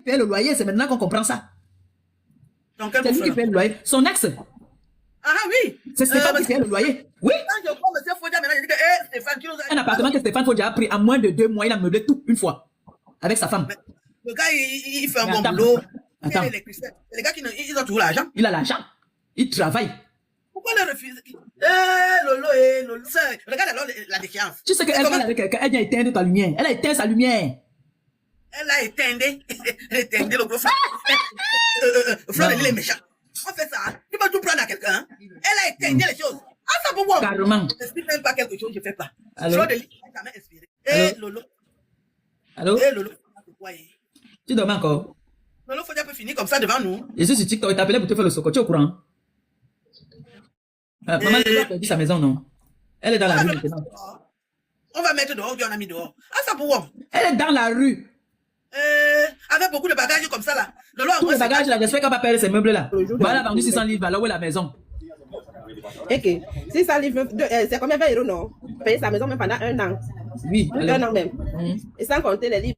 paye le loyer, c'est maintenant qu'on comprend ça. C'est lui qui paye le loyer. Son ex. Ah oui. C'est Stéphane qui paye le loyer. Oui. Quand je vois M. Fodia, maintenant, je dis que Stéphane, qui nous a... Un appartement que Stéphane Fodia a pris en moins de 2 mois, il a meublé tout une fois. Avec sa femme. Le gars, il fait un bon boulot. Attends. Les gars, ils ont toujours l'argent. Il a l'argent. Il travaille. Pourquoi le refuser? Lolo, regarde alors la défiance. Tu sais qu'elle parle avec quelqu'un, elle vient éteindre ta lumière. Elle a éteint sa lumière. Elle a éteint le gros frère. Fleur, il est méchant. On fait ça. Tu vas tout prendre à quelqu'un. Hein? Elle a éteint les choses. Ah, ça pour moi. Carrément. Je ne fais pas quelque chose, je ne fais pas. Allô? Fleur de l'île, ça m'a inspiré. Lolo. Allô? Lolo. Tu dormais encore? Lolo, faut dire peut finir comme ça devant nous. Je suis sur TikTok, il t'appelait pour te faire le soco. Tu es au courant? Maman, tu as perdu sa maison, non? Elle est dans la rue maintenant. On va mettre dehors, on a mis dehors. Ah, ça pour moi. Elle est dans la rue. Avec beaucoup de bagages comme ça, là. Tous les bagages, là, j'espère qu'elle va perdre ces meubles-là. Bah, elle a vendu 600 livres, alors où est la maison? Ok. 600 livres, c'est combien 20 euros, non? Payer sa maison même pendant 1 an. Oui. Un an même. Et sans compter les livres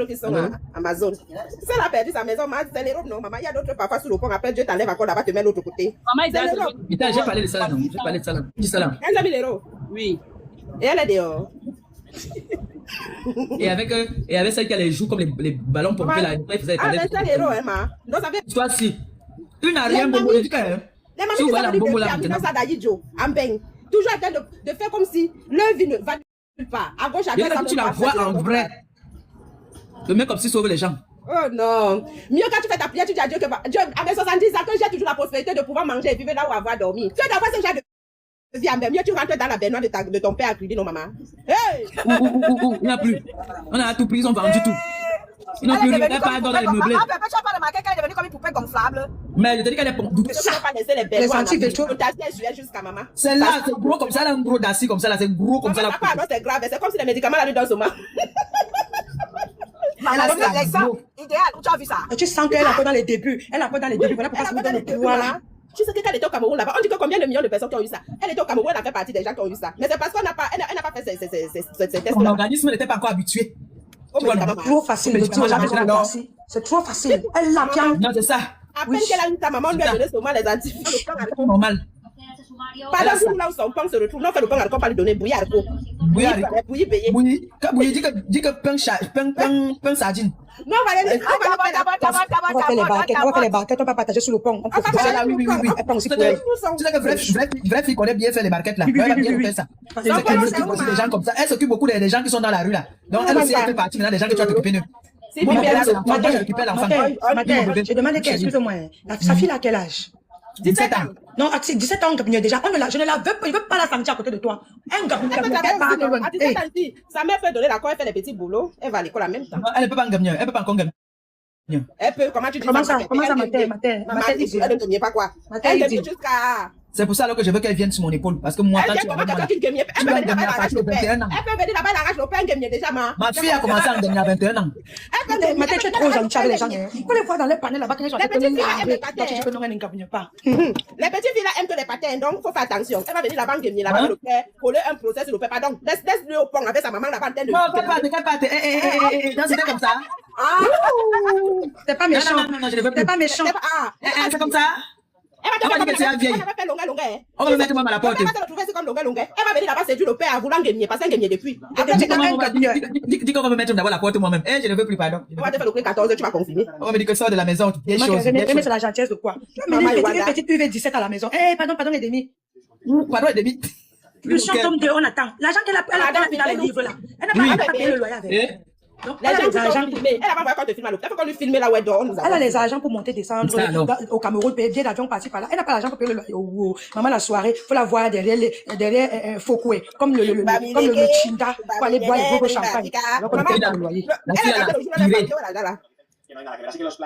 qui sont à Amazon. Si elle a perdu sa maison, c'est l'Europe, non, maman. Il y a d'autres parfois sous le pont. Après, Dieu t'enlève encore là-bas, te met l'autre côté. Maman, j'ai parlé de ça, non? J'ai parlé de ça, là. Dis ça, là. 15 000 euros. Oui. Et elle est dehors. Et avec celle qui a les joues comme les ballons pompés, là. Elle faisait 25 euros, hein, ma. Donc, ça fait. Toi, si. Tu n'as rien bon, tu dis les mamans qui sont venues depuis ça d'Aïdjo, en Beng, toujours en train de faire comme si leur vie ne va pas. À gauche, à droite, tu la vois en vrai. Le mec comme si sauve les gens. Oh non. Mieux quand tu fais ta prière, tu dis à Dieu que Dieu, avec 70 ans, que j'ai toujours la prospérité de pouvoir manger et vivre là où avoir dormi. Tu dois avoir ce genre de vie en Beng. Mieux tu rentres dans la baignoire de ton père à Crudi, non, maman. Hey! Il n'y a plus. On a tout pris, ils ont vendu tout. Ils n'ont plus rien, elle pas dans les meublés. Tu n'as pas remarqué qu'elle est devenue comme une poupée gonflable. Mais je te dis qu'elle est pour tout ça. Pas laisser les belles jusqu'à maman. C'est là, c'est gros comme ça, là, un gros d'acier comme ça, là, c'est gros comme ça. Là. C'est grave, c'est comme si les médicaments là lui donnent seulement. C'est l'exemple idéal. Tu as vu ça? Tu sens qu'elle a pas dans les débuts. Elle a pas dans les débuts. Voilà pourquoi ça nous donne le pouvoir là. Tu sais qu'elle était au Cameroun là-bas, on dit que combien de millions de personnes qui ont eu ça? Elle était au Cameroun, elle a fait partie des gens qui ont eu ça. Mais c'est parce qu'on n'a pas, elle n'a pas fait ces tests. Son organisme n'était pas encore habitué. C'est trop facile de dire la c'est trop facile. Elle l'a bien. Non, c'est ça. À peine qu'elle a eu ta maman, lui a donné seulement les antivirus. C'est normal. Pas dans où là où son pain se retrouve. Non, fait le pain, on va lui donner bouillir haricot. Bouillir payé. Bouillir. Quand bouillir, dis que pain sardine. Non, on va aller. On va faire les barquettes, on va partager sur le pont. On peut faire là, oui. Elle pense aussi pour elle. Tu sais que vraie fille connaît bien faire les barquettes là. Elle va bien faire ça. Elle s'occupe aussi des gens comme ça. Elle s'occupe beaucoup des gens qui sont dans la rue là. Donc elle aussi, elle fait partie maintenant des gens que tu vas t'occuper d'eux. Moi, je récupère l'enfant. Je demande qu'elle, excuse-moi, sa fille a quel âge? 17 ans. Non, 17 ans, déjà. Je ne la veux pas, je ne veux pas la sentir à côté de toi. Un gars, sa mère peut donner la cour, elle fait les petits boulots, elle va à l'école en même temps. Elle ne peut pas en gagner, elle ne peut pas encore gagner. Elle peut, comment tu dis ça? Comment ça, Mathé? Elle ne gagne pas quoi? Elle gagne jusqu'à... C'est pour ça que je veux qu'elle vienne sur mon épaule. Parce que moi, quand tu vas venir là, tu vas gagner à partir de 21 ans. Elle peut venir là-bas, elle arrache le pain, elle gagne déjà, ma. Ma fille a commencé à gagner à 21 ans. Mathé, tu es trop gentil avec les gens. Quand les voir dans les panels là-bas, quand les gens les petites filles aiment pas. Les petites filles là aiment les patins, donc il faut faire attention. Elle va venir là-bas, gagner là-bas, le père, coller un procès sur le père. Pardon, laisse-le au pont avec sa maman là-bas en train de... Non, qu'elle parte. Non, c'était comme ça. T'es pas méchant. Non, je ne veux plus. T'es pas méchant. C'est comme ça. On va dire que c'est la vieille. On va me mettre moi à la porte. Elle va te retrouver comme longueur. Elle va venir là-bas, c'est le père à vouloir gagner, parce qu'elle gagne depuis. Dis qu'on va me mettre d'abord la porte moi-même. Je ne veux plus, pardon. On va te faire le prix 14, tu vas confirmer. On va me dire que sort de la maison. Des choses. C'est la gentillesse de quoi? Maman, petite puvée 17 à la maison. Pardon, et demi. Pardon, et demi. Le chant tombe de on attend. L'argent qu'elle a dans les livres là. Elle n'a pas payé le loyer avec. Donc, elle a les agents. Elle a pas quand te filme à l'hôpital. Il faut qu'on lui filme là où elle dort. Elle a les agents pour monter, descendre au Cameroun, payer bien d'avion par-ci par-là. Elle n'a pas l'argent pour payer le loyer. Maman, la soirée, faut la voir derrière Fokoué, comme le Chinda, pour aller boire le gros champagne. Donc, on paye le loyer.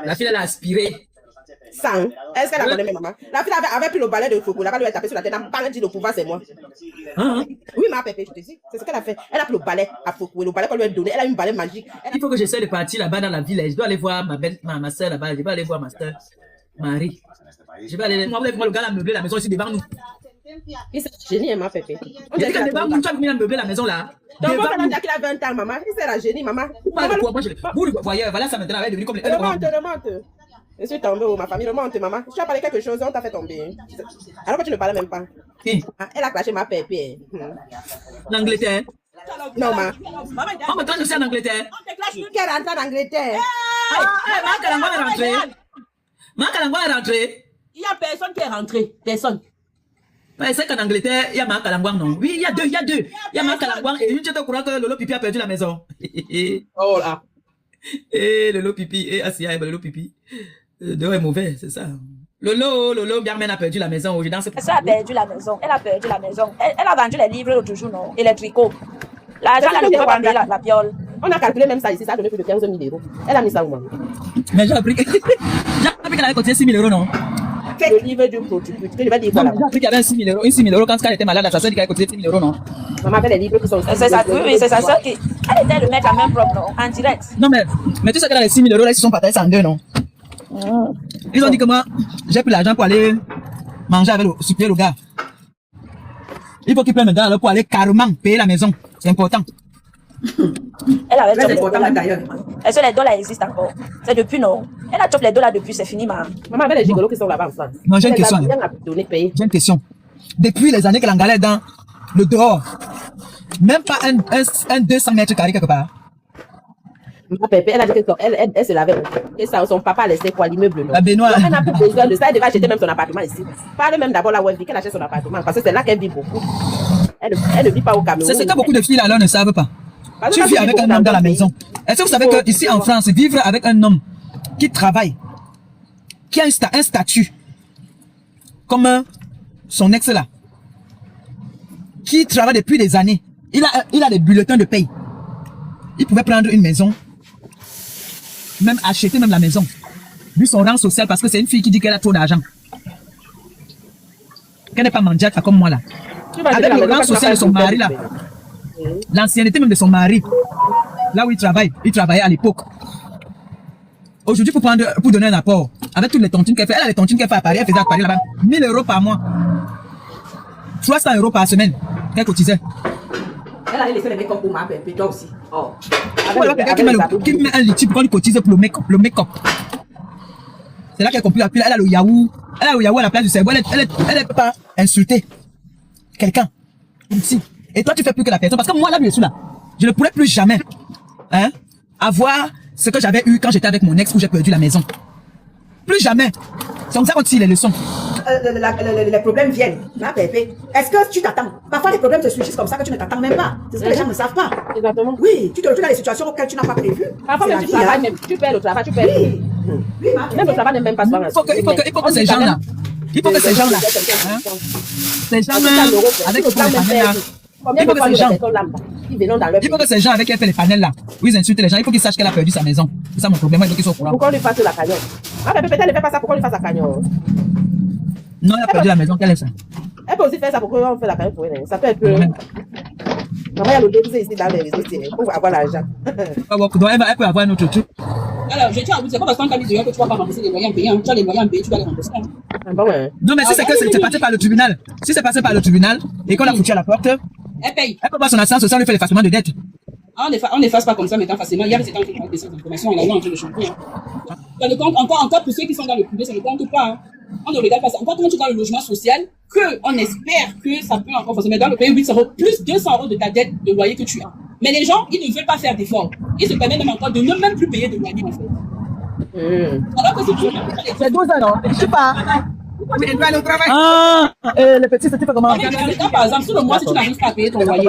La fille, elle a aspiré. Sang. Est-ce qu'elle a donné maman? La fille avait pris le balai de Foucault, là-bas lui a tapé sur la tête. Elle n'a pas dit le pouvoir, c'est moi. Oui, ma pépé, je te dis. C'est ce qu'elle a fait. Elle a pris le balai à Foucault, le balai qu'on lui a donné. Elle a eu un balai magique. Il faut que j'essaie de partir là-bas dans la ville. Je dois aller voir ma soeur là-bas. Je vais aller voir ma soeur Marie. Je vais aller. Moi, le gars l'a meublé la maison ici devant nous. Il s'est génie, ma pépé. On dirait que tu as mis à meubler la maison là. Donc, on a dit qu'il a 20 ans, maman. Il c'est la génie, maman. Vous le voyez, voilà, ça maintenant, elle est devenue comme les. Remonte. Je suis tombée, ma famille, remonte, maman. Tu as parlé quelque chose, on t'a fait tomber. Alors que tu ne parlais même pas. Qui? Elle a clashé ma pépé. L'Angleterre. Non, ma. On me donne aussi en Angleterre. Quelle rentre en Angleterre? Marc Alangwa est rentré. Marc Alangwa est rentré. Il n'y a personne qui est rentré. Personne. C'est qu'en Angleterre, il y a Marc Alangwa, non? Oui, il y a deux. Il y a Marc Alangwa et une tête au courant que Lolo Pipi a perdu la maison. Oh là. Et Lolo Pipi, et Asia, Lolo Pipi. Dehors est mauvais, c'est ça. Lolo, Biarmen a perdu la maison. Elle a perdu la maison. Elle a perdu la maison. Elle a vendu les livres l'autre jour, non? Et les tricots. L'argent, elle n'a pas vendu la piole. On a calculé même ça ici, ça a donné plus de 15 000 €. Elle a mis ça au moins. Mais j'ai appris qu'elle avait cotisé 6 000 €, non? Le livre du prototype. Je vais dire voilà. J'ai appris qu'il y avait 6 000 €. 6 000 € quand elle était malade, sa soeur dit qu'elle avait cotisé 6 000 €, non? Maman avait les livres qui sont aussi. C'est ça, oui, c'est sa soeur qui. Elle était le mettre à main propre, non? En direct. Non, mais tu sais que dans les 6 000 € là, ils se sont partagés en deux, non? Ils ont dit que moi, j'ai pris l'argent pour aller manger avec le gars. Il faut qu'il prenne maintenant pour aller carrément payer la maison. C'est important. Elle avait c'est important même d'ailleurs. Est-ce que les dollars existent encore? C'est depuis, non? Elle a chopé les dollars depuis, c'est fini, maman. Maman avait les gigolos qui sont là-bas en France. Non, j'ai une question. J'ai une question. Depuis les années que l'Angala est dans le dehors, même pas un 200 mètres carrés quelque part. Ma pépé, elle a dit qu'elle se lavait. Et ça, son papa a laissé quoi, l'immeuble. La baignoire. Elle n'a plus besoin de ça. Elle devait acheter même son appartement ici. Parle même d'abord là où elle vit, qu'elle achète son appartement. Parce que c'est là qu'elle vit beaucoup. Elle ne vit pas au Cameroun. C'est ce que beaucoup de filles là ne savent pas. Tu vis avec un homme dans la maison. Est-ce que vous savez qu'ici en France, vivre avec un homme qui travaille, qui a un statut, comme son ex là, qui travaille depuis des années, il a des bulletins de paye. Il pouvait prendre une maison, même acheter même la maison, vu son rang social, parce que c'est une fille qui dit qu'elle a trop d'argent. Qu'elle n'est pas mendiante comme moi là. Avec le rang social de son mari là, l'ancienneté même de son mari, là où il travaillait à l'époque. Aujourd'hui, pour donner un apport, avec toutes les tontines qu'elle fait, elle a les tontines qu'elle fait à Paris, elle faisait à Paris là-bas, 1 000 € par mois, 300 € par semaine, qu'elle cotisait. Elle a laissé les make-up pour ma pépé, toi aussi. Oh. Qui met un liquide pour lui cotiser pour le make-up. C'est là qu'elle comprend. Elle a le Yahoo. Elle a le Yahoo à la place du cerveau. Elle ne peut pas insulter quelqu'un. Ici. Et toi, tu fais plus que la personne. Parce que moi, là, bien sûr, là, je ne pourrais plus jamais avoir ce que j'avais eu quand j'étais avec mon ex où j'ai perdu la maison. Plus jamais. C'est comme ça qu'on tire les leçons. Les problèmes viennent. Ma pépé. Est-ce que tu t'attends? Parfois, les problèmes te surgissent comme ça que tu ne t'attends même pas. C'est ce que les gens ne savent pas. Exactement. Oui, tu te retrouves dans des situations auxquelles tu n'as pas prévu. Parfois, même tu travailles, même tu perds le travail, tu perds. Oui, même le travail n'est même pas souvent. Il faut que ces gens-là, ces gens-là, avec les panels là, il faut que ces gens avec qui elle fait les panels là, où ils insultent les gens, il faut qu'ils sachent qu'elle a perdu sa maison. C'est ça mon problème, il faut qu'ils soient au courant. Pourquoi on lui fasse la cagnotte? Ah, mais peut-être elle ne fait pas ça, pourquoi on lui fasse la cagnotte? Non, elle a perdu la maison, qu'elle est ça? Elle peut aussi faire ça pour qu'on fait la cagnotte pour elle. Ça peut être que... Maman, il y a le début ici dans les réseaux pour avoir l'argent. Donc elle peut avoir un autre truc. Alors, je tiens à vous dire, pas parce qu'on t'a dit que tu vas pas rembourser les loyers payés, tu as les loyers payés, tu dois les rembourser. Bon, ouais. Non, mais si c'est que c'est passé par le tribunal, si c'est passé par le tribunal et qu'on l'a foutu à la porte, elle paye. Elle peut pas son assistance sociale, on lui fait l'effacement de dette. On n'efface pas comme ça maintenant facilement. Hier, c'était en train de faire des informations, on a eu en train de changer. Dans le compte, encore pour ceux qui sont dans le privé, ça ne compte pas. Hein. On ne regarde pas ça. Encore quand tu es dans le logement social, on espère que ça peut encore fonctionner. Dans le pays, 8 € plus 200 € de ta dette de loyer que tu as. Mais les gens, ils ne veulent pas faire d'efforts. Ils se permettent même encore de ne même plus payer de loyer en fait. Alors que c'est 12 ans, non? Je sais pas. Oui, elle doit aller au travail. Ah, le petit, c'était pas comment? Par exemple, sur le mois, si tu n'arrives pas à payer ton loyer,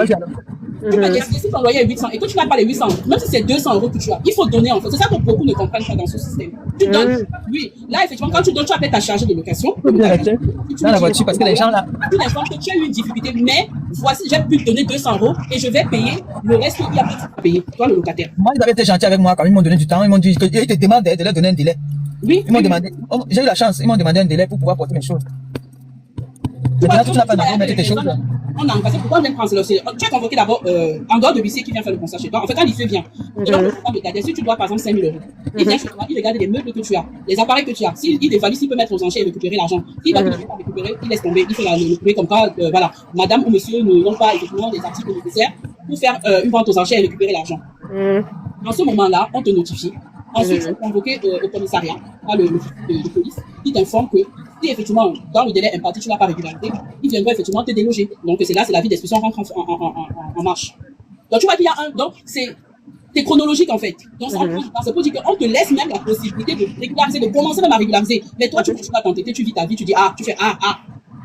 tu peux dire si ton loyer est 800 et que tu n'as pas les 800, même si c'est 200 € que tu as, il faut donner en fait. C'est ça que beaucoup ne comprennent pas dans ce système. Tu donnes, oui. Là, effectivement, quand tu donnes, tu appelles ta charge de location. Dans la voiture, parce que les gens là. Tu informes que tu as eu une difficulté, mais voici, j'ai pu te donner 200 € et je vais payer le reste, il y a pas à payer, toi le locataire. Moi, ils avaient été gentils avec moi quand ils m'ont donné du temps. Ils m'ont dit qu'ils te demandaient de leur donner un délai. Oui. Ils m'ont demandé, j'ai eu la chance, ils m'ont demandé un délai pour pouvoir porter mes choses. Maintenant, tu n'as pas d'argent, mais tes choses. On a engagé. Pourquoi on vient prendre tu as convoqué d'abord, en dehors de l'huissier qui vient faire le concert chez toi. En fait, quand l'huissier vient, si tu dois par exemple 5 000 euros, il vient chez toi, il regarde les meubles que tu as, les appareils que tu as. S'il évalue, s'il peut mettre aux enchères et récupérer l'argent. S'il va pas récupérer, il laisse tomber. Il fait le trouver comme quoi, voilà, madame ou monsieur n'ont pas effectivement les articles nécessaires pour faire une vente aux enchères et récupérer l'argent. Dans ce moment-là, on te notifie. Ensuite, tu es convoqué au commissariat, par le police, qui t'informe que si effectivement, dans le délai imparti, tu n'as pas régularisé, il viendra effectivement te déloger. Donc c'est là, c'est la vie d'expulsion rentre en marche. Donc tu vois qu'il y a donc c'est chronologique en fait. Donc c'est pour dire qu'on te laisse même la possibilité de régulariser, de commencer même à régulariser. Mais toi, tu vas t'entêter, tu vis ta vie, tu dis tu fais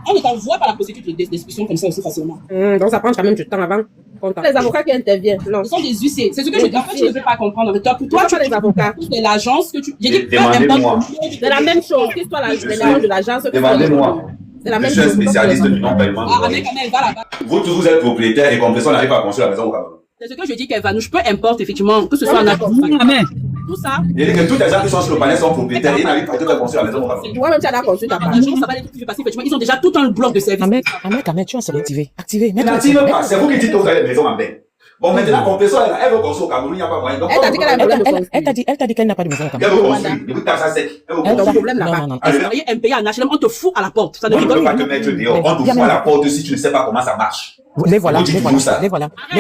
On ne t'envoie pas la procédure d'expulsion comme ça aussi facilement. Donc ça prend quand même du temps avant. Les avocats qui interviennent. Non. Ce sont des huissiers. C'est ce que je dis. En fait, tu ne peux pas comprendre. Pour toi, tu es les avocats. C'est l'agence que tu. J'ai dit, demandez-moi. C'est la même chose. Que soit la de l'agence. Demandez-moi. C'est la même chose. Je suis un spécialiste du non-paiement. Vous êtes propriétaire et comme personne n'arrive pas à construire la maison au Cameroun. C'est ce que je dis, Kevanouche. Peu importe, effectivement, que ce soit en Amen. Tout ça. Il dit que tous les gens qui sont sur le panel sont propriétaires et ils n'arrivent pas à construire la maison au Cameroun. Toi-même, tu as construit ta part. Ça va les trucs parce qu'effectivement, ils ont déjà tout un bloc de services. Ahmed, tu as activé. Activé. N'activez pas. C'est vous qui dites que vous avez une maison en bain. Bon, maintenant, comme personne, elle veut construire au Cameroun, il n'y a pas moyen. Elle t'a dit qu'elle a un problème de Elle t'a dit qu'elle n'a pas de maison au Elle Cameroun. veut construire. Écoute, t'as ça sec. Elle veut Elle a un construire. problème là-bas. Non. Les salariés impayés en HLM, on te fout à la porte. Ça ne On ne peut rigole pas pas. te mettre dehors. On te fout à la porte si tu ne sais pas comment ça marche. Les voilà.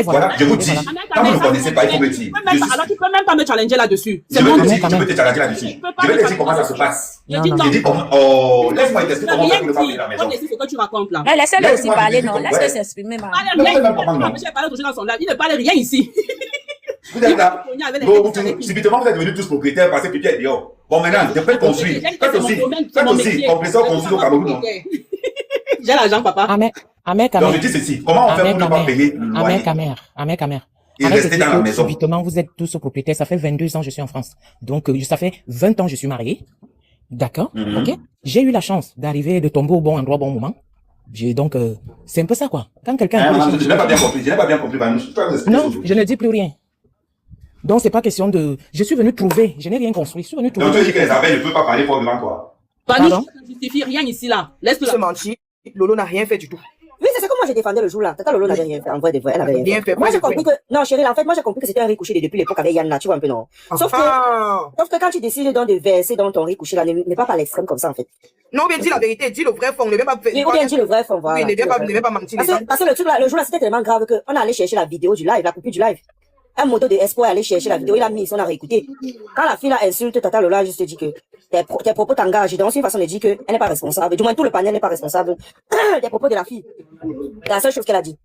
Voilà, je vous dis. Quand vous ne connaissez pas, il faut me dire. Alors tu peux même pas me challenger là-dessus. Je veux te challenger là-dessus. Je vais te dire comment ça se passe. Je dis non. Je dis comment. Oh, laisse-moi t'expliquer comment ça ne pas payer la maison. C'est ce que tu racontes là. Laissez-le aussi parler, non. Laisse-le s'exprimer, maman. Monsieur parle toujours dans son live. Il ne parle rien ici. Vous êtes là. Subitement, vous êtes devenus tous propriétaires parce que Pipi est dehors. Bon, maintenant, de fait construire. Faites aussi. Compresseur construit au Cameroun. J'ai l'argent, papa. Ahmed, donc je dis ceci, comment on fait pour ne pas payer le loyer? Ahmed, Et rester dans la maison. Subitement, vous êtes tous propriétaires. Ça fait 22 ans que je suis en France. Donc, ça fait 20 ans que je suis marié. D'accord? Ok? J'ai eu la chance d'arriver, de tomber au bon endroit, au bon moment. Donc, c'est un peu ça, quoi. Quand quelqu'un... Je n'ai pas bien compris. Non, je ne dis plus rien. Donc, c'est pas question de... Je suis venu trouver. Je n'ai rien construit. Je suis venu trouver. Donc, tu dis que les abeilles ne peuvent pas parler fort devant toi. Pardon? Ça ne justifie rien ici, là. Laisse-le. Se mentir. Lolo n'a rien fait du tout. Oui, c'est ce que moi j'ai défendu le jour là. Tata Lolo n'avait rien fait. En vrai de vrai, elle avait rien fait. Moi j'ai compris que, non chérie, en fait, moi j'ai compris que c'était un riz couché depuis l'époque avec Yann là, tu vois un peu non. Sauf que quand tu décides donc de verser dans ton riz couché là, ne pas par l'extrême comme ça en fait. Non, mais dis la vérité, dis le vrai fond, ne viens pas faire. Oui, ou bien dis le vrai fond, voilà. Oui, ne viens pas mentir. Parce que le truc là, le jour là, c'était tellement grave que on allait chercher la vidéo du live, la coupure du live. Un moto de espoir allait chercher la vidéo, il a mis, on a réécouté. Quand la fille là insulte Tata Lola, juste dit que tes propos t'engagent. Donc c'est une façon de dire qu'elle n'est pas responsable. Du moins tout le panel n'est pas responsable des propos de la fille. C'est la seule chose qu'elle a dit.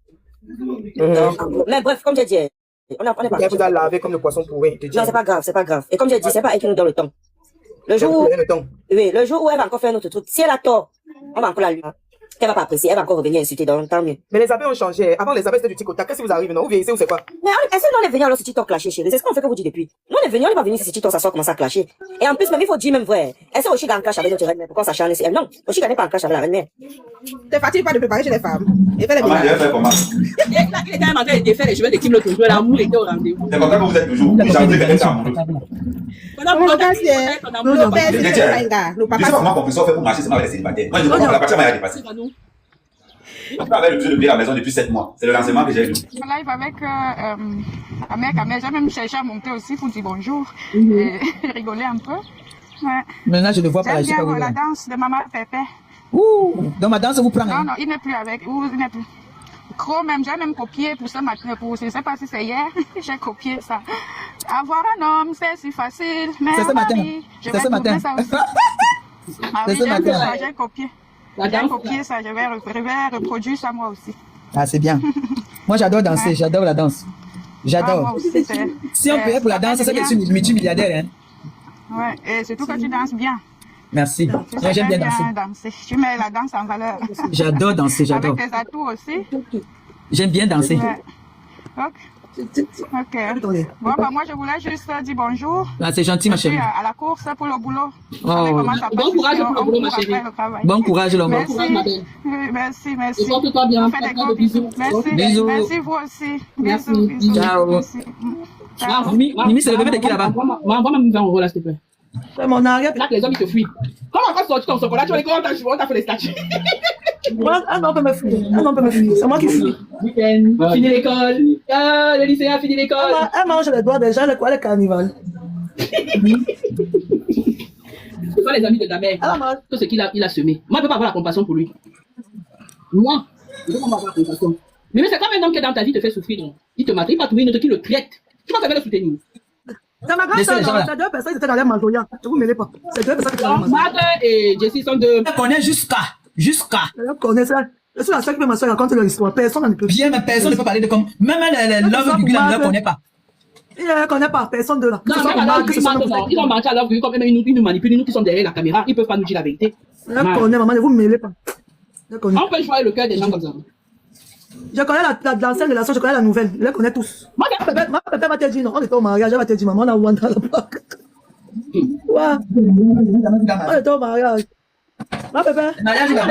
Mais bref, comme j'ai dit, on est pas. Elle vous a lavé comme le poisson pourri. Non, c'est pas grave. Et comme j'ai dit, c'est pas elle qui nous donne le temps. Le jour où elle va encore faire un autre truc, si elle a tort, on va encore la lui. Elle va pas apprécier, elle va encore revenir insulter, donc tant mieux. Mais les abeilles ont changé. Avant, les abeilles c'était du tic-tac. Qu'est-ce qui vous arrive, non? Vous vieillissez ou c'est quoi? Mais est-ce qu'on est venu alors ce TikTok clasher, chérie? C'est ce qu'on fait que vous dites depuis. Nous, on est venu, on n'est pas venu sur ce TikTok s'asseoir, commencer à clasher. Et en plus, même, il faut dire même vrai. Est-ce que Oshiga en clash avec notre reine mère? Pourquoi ça change? Non, Oshiga n'est pas en clash avec la reine mère. T'es fatigué pas de préparer chez les femmes. Et fais les Maman, je vais faire comment? Il était même en train de défaire les cheveux de Kim le toujours. L'amour était au rendez-vous. C'est comme ça que vous êtes toujours. Puis j'ai envie d'être amoureux. Je sais pas comment Compresseur fait pour marcher seulement avec les célibataires. Moi, je crois que la partie m'a dépassé. Je avec le truc depuis la maison depuis 7 mois. C'est le lancement que j'ai vu. Je live avec Ahmed. J'ai même cherché à monter aussi pour dire bonjour et rigoler un peu. Ouais. Maintenant, je le vois pas. J'aime bien la danse de Maman Pépé. Ouh, dans ma danse, vous prenez. Non, il n'est plus avec. Il n'est plus. Gros même, j'ai même copié pour ce matin. Je ne sais pas si c'est hier. J'ai copié ça. Avoir un homme, c'est si facile. C'est ce matin. C'est ce matin. C'est ce matin. J'ai copié. J'ai copié ça, je vais reproduire ça moi aussi. Ah, c'est bien. Moi, j'adore danser, j'adore la danse. J'adore. Moi aussi, si on payait pour la danse, c'est ça que je suis multimilliardaire. Hein. Ouais, et surtout que tu danses bien. Merci. Moi, j'aime bien danser. Tu mets la danse en valeur. J'adore danser, j'adore. Avec tes atouts aussi. J'aime bien danser. Ouais. Ok. Bon, bah, moi, je voulais juste dire bonjour. Ah, c'est gentil, ma chérie. À la course pour le boulot. Oh. Bon courage pour le boulot, ma chérie. Bon courage, l'homme. Bon courage, ma belle. Merci. Et porte-toi bien. Fais des gros bisous. Bisous. Merci, vous aussi. Bisous. Ciao. Mimi, c'est le bébé de qui là-bas? Envoie même 20 € là, s'il te plaît. C'est mon arrière. Là, que les hommes, ils te fuient. Comment on va sortir ton chocolat? Tu vois, on t'a fait les statues. Moi, un homme peut me fuir. Un homme peut me fuir. C'est moi qui fuis. Week-end, fini l'école. Ah, le lycéen a fini l'école. Elle mange les doigts des gens, les carnivales. Ce sont les amis de ta mère. Tout ce qu'il a, il a semé. Moi, je ne peux pas avoir la compassion pour lui. Moi, je ne peux pas avoir la compassion. Mais c'est comme un homme qui dans ta vie te fait souffrir. Donc. Il te maltraite, il va trouver une autre qui le traite. Tu vas le soutenir. Dans ma grande soeur, ces deux personnes qui étaient dans les mandoyas. Je vous mêlez pas. Ces deux personnes qui étaient dans les mandoyas. Marthe et Jessie sont deux. Je connais jusqu'à. Je connais ça. Je suis la seule qui peut m'asseoir raconter leur histoire. Personne ne peut. Bien, mais personne ne peut parler de comme. Même l'homme du Gula ne le connaît pas. Il ne connaît pas, personne de là. Non, ils ont marché à leur vue, comme ils nous manipulent, nous qui sommes derrière la caméra, ils ne peuvent pas nous dire la vérité. Je connais, maman, ne vous mêlez pas. On peut jouer le cœur des gens comme ça. Je connais l'ancienne relation, je connais la nouvelle. Je les connais tous. Ma pépé va te dire non, on était au mariage, elle va te dire maman, on a Wanda là-bas. On était au mariage. Ma pépé. Mariage, il a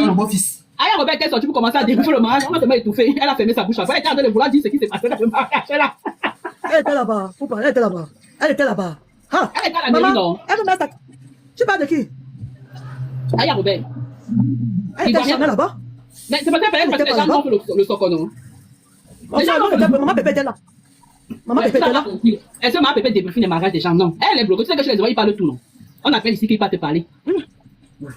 un beau fils. Aya Robert est sorti pour commencer à débouffer le mariage, on a tellement étouffé. Elle a fermé sa bouche. Elle était en train de vouloir dire ce qui s'est passé dans le mariage. Elle était là-bas. Elle était là-bas. Elle était là-bas. Elle était à la mairie, non? Elle me met sa... Tu parles de qui? Aya Robert. Elle était jamais là-bas. Mais c'est peut-être parce que les gens ont fait le soco, non? Maman Pépé était là. Maman Pépé était là. Est-ce que Maman Pépé débriefe les mariages des gens? Non. Elle est bloquée. Tu sais que chez les oreilles, ils parlent tout, non? On appelle ici qu'il ne peut pas te parler.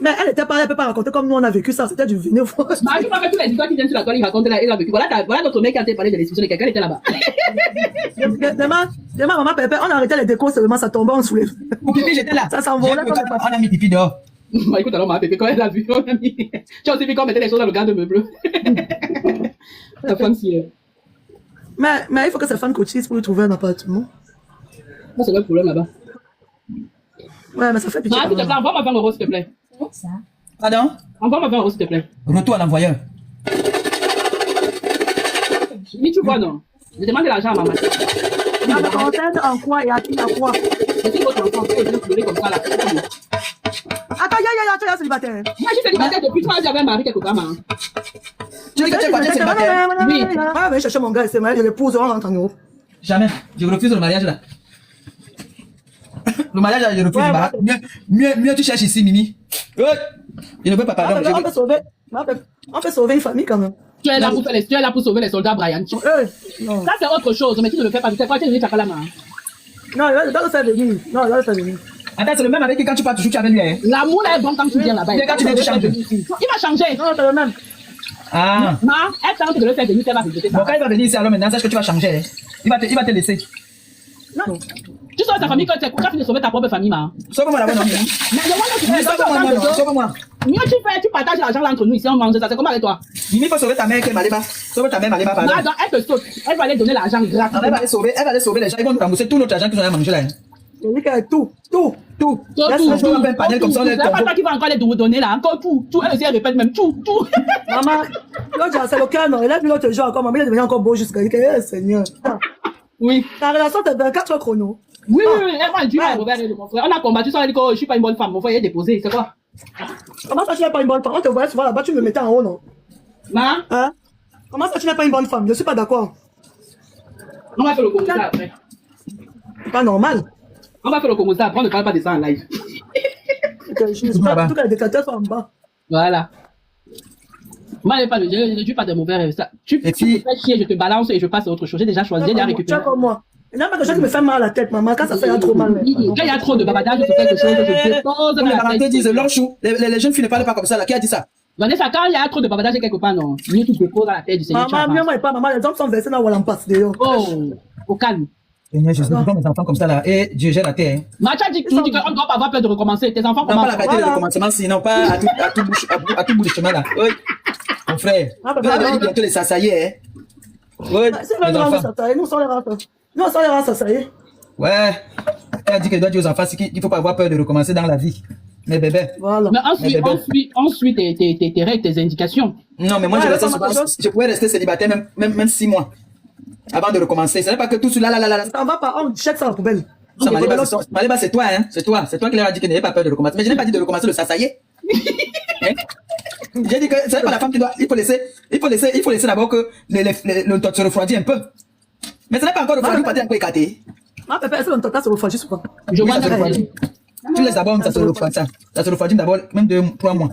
Mais elle était pas, elle peut pas raconter comme nous on a vécu ça. C'était du venez voir. Je ne sais pas tous les histoires qui viennent sur la toile, il raconte là, il a vécu. Voilà notre mec qui a parlé de l'expulsion de quelqu'un, il était là-bas. Demain, maman Pépé, on a arrêté les décos seulement, ça tombait, on soulève. Pipi, j'étais là. Ça s'envolait. On a mis Pipi dehors. Bah, écoute, alors, ma Pépé, quand elle a vu, on a mis. Tu as aussi vu qu'on mettait les choses dans le garde-meuble. La femme si. Mais il faut que ces femmes cotisent pour lui trouver un appartement. Ça, c'est le problème là-bas. Ouais, mais ça fait pitié. Ah, s'il te plaît, envoie-moi 20 €, s'il te plaît. Pardon? Envoie-moi 20 €, s'il te plaît. Retour à l'envoyeur. Oui, tu vois, non? Je demande de l'argent à maman. En quoi et à qui, à quoi? Je suis votre enfant, je vais pleurer comme ça là. Attends, tu es célibataire. Moi, je suis célibataire depuis 3 ans, j'avais un mari quelque part, maman. Tu dis que tu es pas célibataire? Oui. Ah, mais chercher mon gars, c'est marié, je l'épouse, on rentre en Europe. Jamais. Je refuse le mariage là. Le mariage là, je refuse le mariage. Mieux tu cherches ici, Mimi. Je ne veux pas pardon. On peut sauver une famille quand même. Tu es là pour sauver les soldats, Brian. Non. Ça, c'est autre chose, mais tu ne le fais pas. Tu sais quoi, tu es venu à la main. Non, il va le faire venir. Non, il va le faire venir. Attends, c'est le même avec que quand tu pars toujours, tu as avec lui. L'amour est bon quand tu viens là-bas. Quand tu viens, tu changes. Il va changer. Non, c'est le même. Ah. Non, elle tente de le faire venir, elle va regretter ça. Bon, quand il va venir ici, alors maintenant, sache que tu vas changer. Il va te laisser. Non. Tu sauves ta famille quand tu as fini de sauver ta propre famille, ma. Sauve-moi la bonne amie. Sauve-moi. Mieux tu fais, tu partages l'argent là entre nous ici, on mange ça. C'est comment avec toi? Il faut sauver ta mère qui est Maléba. Sauve ta mère Maléba, pardon. Non, elle te saute. Elle va aller donner l'argent gratuit. Elle va aller sauver les gens. Ils vont nous rembourser tout notre argent qu'ils ont à manger là. Tout. Là, si je veux un panel comme ça, c'est pas toi qui va encore les donner là. Encore tout. Elle aussi, elle répète même tout. Maman, l'autre, c'est le cœur, non. Et là, l'autre jour encore, maman, il est devenu encore beau jusqu'à dire, Seigneur. Oui. Ta relation, c'est 24 chrono. Oui, elle m'a dit, Robert, mon frère. On a combattu ça, elle dit que je suis pas une bonne femme. Mon frère est déposé. C'est quoi? Comment ça, tu n'es pas une bonne femme? On te voyait souvent là-bas, tu me mettais en haut, non? Hein? Comment ça, tu n'es pas une bonne femme? Je suis pas d'accord. On va faire le commentaire après. Pas normal. On va faire le commentaire après, on ne parle pas de ça en live. En tout cas, les décateurs sont en bas. Voilà. Moi, je ne dis pas de mauvais rêve. Tu me fais chier, je te balance et je passe à autre chose. J'ai déjà choisi, j'ai déjà récupéré. Tu es comme moi. Il n'y a pas quelque chose qui me fait mal à la tête, maman. Quand ça fait trop mal. Quand il y a trop de babadage, je fais quelque chose, je dépose dans la tête. Disent l'enchou. Les jeunes filles ne parlent pas comme ça. Là. Qui a dit ça? Vanessa, quand il y a trop de babadage quelque part, non. Mieux tu déposes dans la tête du Seigneur. Maman, mieux moi et pas, maman. Les hommes sont versés dans Wallampas d'ailleurs. Oh, au calme. Seigneur Jésus, pas mes enfants comme ça là. Et Dieu gère la terre. Macha dit qu'on ne doit pas avoir peur de recommencer. Tes enfants commencent. Non, pas la qualité de recommencement, sinon pas à tout bout de chemin là. Oui. Mon frère. Vous avez dit bientôt les sassaillés, hein. Oui. C'est les enfants. Nous sommes les races. Nous sommes les races sassaillés. Ouais. Elle a dit qu'elle doit dire aux enfants qu'il ne faut pas avoir peur de recommencer dans la vie. Mais bébé. Voilà. Mais ensuite tes règles, tes indications. Non, mais moi je pouvais rester célibataire même 6 mois. Avant de recommencer. Ce n'est pas que tout cela là. Ça va pas, on jette ça à la poubelle. Ça, Maléba, c'est toi, hein. C'est toi qui leur a dit qu'elle n'avait pas peur de recommencer. Mais je n'ai pas dit de recommencer le sassaillé. Hein? J'ai dit que ce n'est pas la femme qui doit. Il faut laisser d'abord que le tot se refroidit un peu. Mais ce n'est pas encore refroidi, pas un peu écarté. Ah, pépé, est-ce que le tot se refroidit souvent? Je vois ça refroidit. Tu laisses d'abord, ça se refroidit. Ça se refroidit d'abord, même 2-3 mois.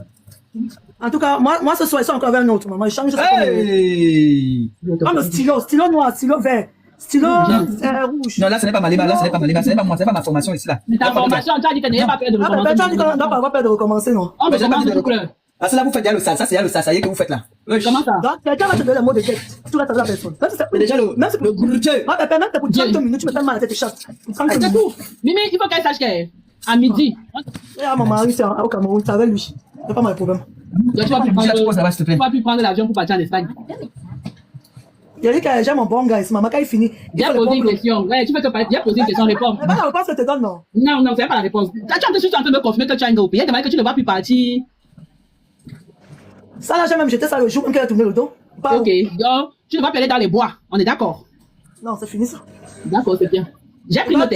En tout cas, moi ce soir, ils sont encore avec un autre. Maman, ils changent. Hey! Comme le stylo noir, stylo vert, stylo rouge. Non, là, ce n'est pas Maléba, là, ce n'est pas Maléba, ce n'est pas moi, ce n'est pas ma formation ici, là. Mais ta formation, tu as dit que n'ayez pas peur de recommencer. Tu as dit qu'on n'a pas avoir peur de recommencer, non? On me demande de couleur. Ah, c'est là, vous faites déjà le salsa, c'est déjà le salsa que vous faites là. Comment ça? Donc, quelqu'un va te donner le mot de tête. Tu vas savoir la personne. Mais déjà, le goûter. Moi, Pépé, même pour 30 minutes, tu me fais mal à la tête, tu chasses. C'est tout. Mimi, il faut qu'elle sache qu'à midi. Et mon mari, c'est au Cameroun, c'est avec lui. C'est pas mal problème. Donc, tu vas plus prendre l'avion pour partir en Espagne. Il a dit que j'ai mon bon gars, c'est maman, quand il finit. Il a posé une question. Ouais, tu peux te parler. Il a posé une question, réponds. Mais pas la réponse que je te donne, non? Non, c'est pas la réponse. Tu es en train de me confirmer que tu as un gars au pays. Il a demandé que tu ne vas plus partir. Ça, là, j'ai même jeté ça le jour même qu'elle a tourné le dos. Ok, donc tu ne vas plus aller dans les bois. On est d'accord? Non, c'est fini ça. D'accord, c'est bien. J'ai pris note.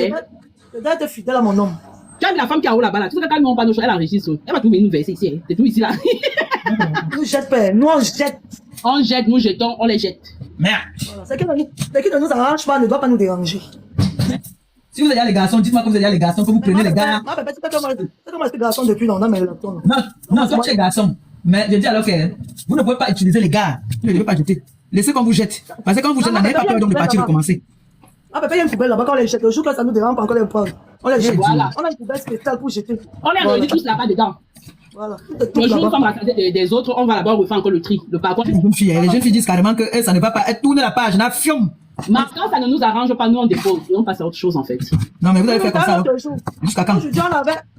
Je dois être fidèle à mon homme. Tu as vu la femme qui a haut là-bas là. Tu sais que quand nous on parle de choses, elle enregistre. Elle va trouver une verser ici. C'est tout ici là. Nous jette, père. Nous on jette. On jette, nous jetons, on les jette. Merde. Voilà. Ce qui ne nous arrange pas ne doit pas nous déranger. Si vous êtes déjà les garçons, dites-moi que vous êtes déjà les garçons, que vous prenez les gars. Ah, tu sais comment est-ce garçon depuis longtemps, mais le laptop. Non, c'est moi qui suis garçon. Mais je dis alors que vous ne pouvez pas utiliser les gars. Vous ne devez pas jeter. Laissez qu'on vous jette. Parce que quand vous jetez, n'avez pas peur donc de partir recommencer. Ah, papa, il y a une poubelle là-bas, quand on les jette. Le jour que ça nous dérange pas encore les prendre. On les jette. Voilà. On a une poubelle spéciale pour jeter. On les réunit tous là-bas dedans. Voilà. Le jour où on va rassasier des autres, on va là-bas refaire encore le tri. Le parcours. Les jeunes filles disent carrément que ça ne va pas être tourné la page. Na fium. Quand ça ne nous arrange pas, nous on dépose et on passe à autre chose en fait. Non, mais vous allez faire comme ça. Jusqu'à quand?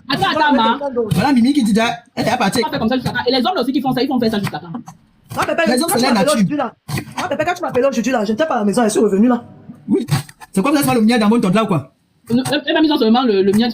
Attends, ma. Voilà Mimi qui dit déjà, elle est partie. On fait comme ça jusqu'à quand? Et les hommes aussi qui font ça, ils font faire ça jusqu'à quand? Ah, papa, quand tu m'appelles aujourd'hui là, je n'étais pas à la maison, elle est revenue là. Oui. C'est quoi vous avez fait le mien dans mon tonte là ou quoi? Elle m'a mis seulement le mien.